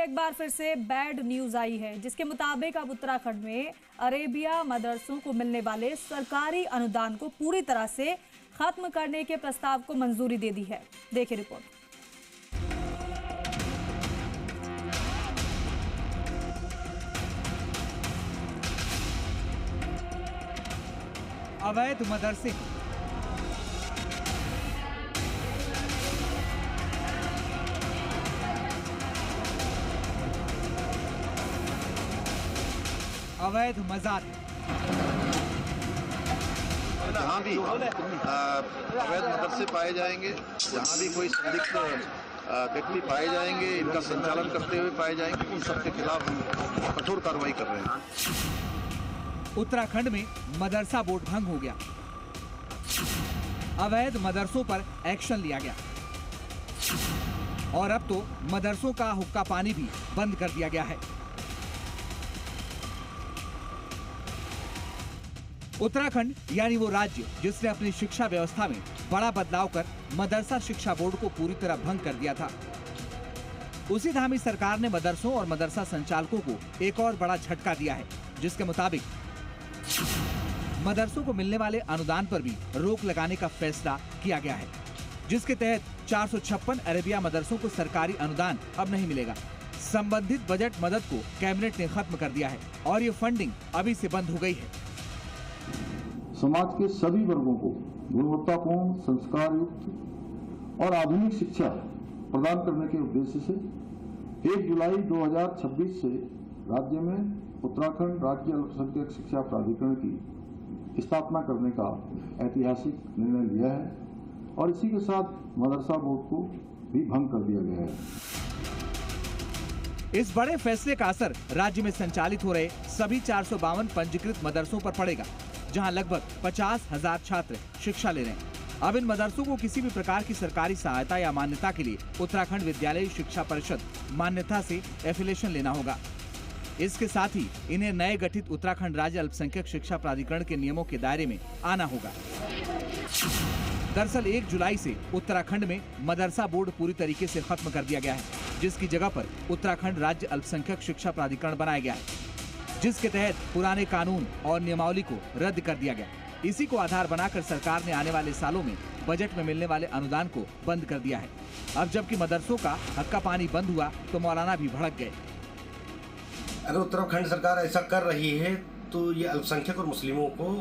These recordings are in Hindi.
एक बार फिर से बैड न्यूज आई है, जिसके मुताबिक अब उत्तराखंड में अरेबिया मदरसों को मिलने वाले सरकारी अनुदान को पूरी तरह से खत्म करने के प्रस्ताव को मंजूरी दे दी है। देखिए रिपोर्ट। अवैध मदरसे अवैध मज़ार जहाँ भी अवैध मदरसे पाए जाएंगे, जहाँ भी कोई संदिग्ध व्यक्ति पाए जाएंगे, इनका संचालन करते हुए पाए जाएंगे, उन सबके खिलाफ हम कठोर कार्रवाई कर रहे हैं। उत्तराखंड में मदरसा बोर्ड भंग हो गया, अवैध मदरसों पर एक्शन लिया गया और अब तो मदरसों का हुक्का पानी भी बंद कर दिया गया है। उत्तराखंड यानी वो राज्य जिसने अपनी शिक्षा व्यवस्था में बड़ा बदलाव कर मदरसा शिक्षा बोर्ड को पूरी तरह भंग कर दिया था। उसी धामी सरकार ने मदरसों और मदरसा संचालकों को एक और बड़ा झटका दिया है, जिसके मुताबिक मदरसों को मिलने वाले अनुदान पर भी रोक लगाने का फैसला किया गया है, जिसके तहत 456 अरेबिया मदरसों को सरकारी अनुदान अब नहीं मिलेगा। संबंधित बजट मदद को कैबिनेट ने खत्म कर दिया है और ये फंडिंग अभी से बंद हो गई है। समाज के सभी वर्गों को गुणवत्तापूर्ण, संस्कार युक्त और आधुनिक शिक्षा प्रदान करने के उद्देश्य से 1 जुलाई 2026 से राज्य में उत्तराखंड राज्य अल्पसंख्यक शिक्षा प्राधिकरण की स्थापना करने का ऐतिहासिक निर्णय लिया है और इसी के साथ मदरसा बोर्ड को भी भंग कर दिया गया है। इस बड़े फैसले का असर राज्य में संचालित हो रहे सभी 452 पंजीकृत मदरसों पर पड़ेगा, जहां लगभग 50,000 छात्र शिक्षा ले रहे हैं। अब इन मदरसों को किसी भी प्रकार की सरकारी सहायता या मान्यता के लिए उत्तराखंड विद्यालय शिक्षा परिषद मान्यता से एफिलिएशन लेना होगा। इसके साथ ही इन्हें नए गठित उत्तराखंड राज्य अल्पसंख्यक शिक्षा प्राधिकरण के नियमों के दायरे में आना होगा। दरअसल 1 जुलाई से उत्तराखंड में मदरसा बोर्ड पूरी तरीके से खत्म कर दिया गया है, जिसकी जगह पर उत्तराखंड राज्य अल्पसंख्यक शिक्षा प्राधिकरण बनाया गया है, जिसके तहत पुराने कानून और नियमावली को रद्द कर दिया गया। इसी को आधार बनाकर सरकार ने आने वाले सालों में बजट में मिलने वाले अनुदान को बंद कर दिया है। अब जबकि मदरसों का हक्का पानी बंद हुआ तो मौलाना भी भड़क गए। अगर उत्तराखंड सरकार ऐसा कर रही है तो ये अल्पसंख्यक और मुस्लिमों को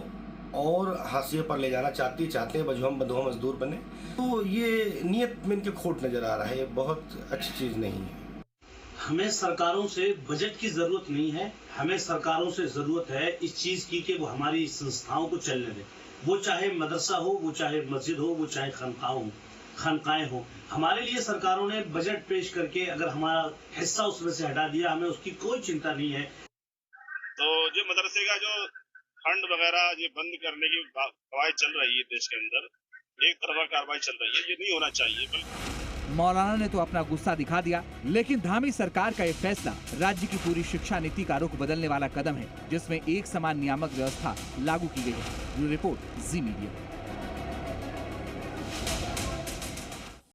और हाशिए पर ले जाना चाहते हैं, हम बंधुआ मजदूर बने, तो ये नियत में इनके खोट नजर आ रहा है। ये बहुत अच्छी चीज नहीं है। हमें सरकारों से बजट की जरूरत नहीं है, हमें सरकारों से जरूरत है इस चीज की कि वो हमारी संस्थाओं को चलने दें। वो चाहे मदरसा हो, वो चाहे मस्जिद हो, वो चाहे खानकाएं हो। हमारे लिए सरकारों ने बजट पेश करके अगर हमारा हिस्सा उसमें से हटा दिया, हमें उसकी कोई चिंता नहीं है। तो जो मदरसे का जो फंड वगैरह ये बंद करने की कवायद चल रही है देश के अंदर, एक तरफा कार्रवाई चल रही है, ये नहीं होना चाहिए। मौलाना ने तो अपना गुस्सा दिखा दिया, लेकिन धामी सरकार का ये फैसला राज्य की पूरी शिक्षा नीति का रुख बदलने वाला कदम है, जिसमें एक समान नियामक व्यवस्था लागू की गई है। ब्यूरो रिपोर्ट, जी मीडिया।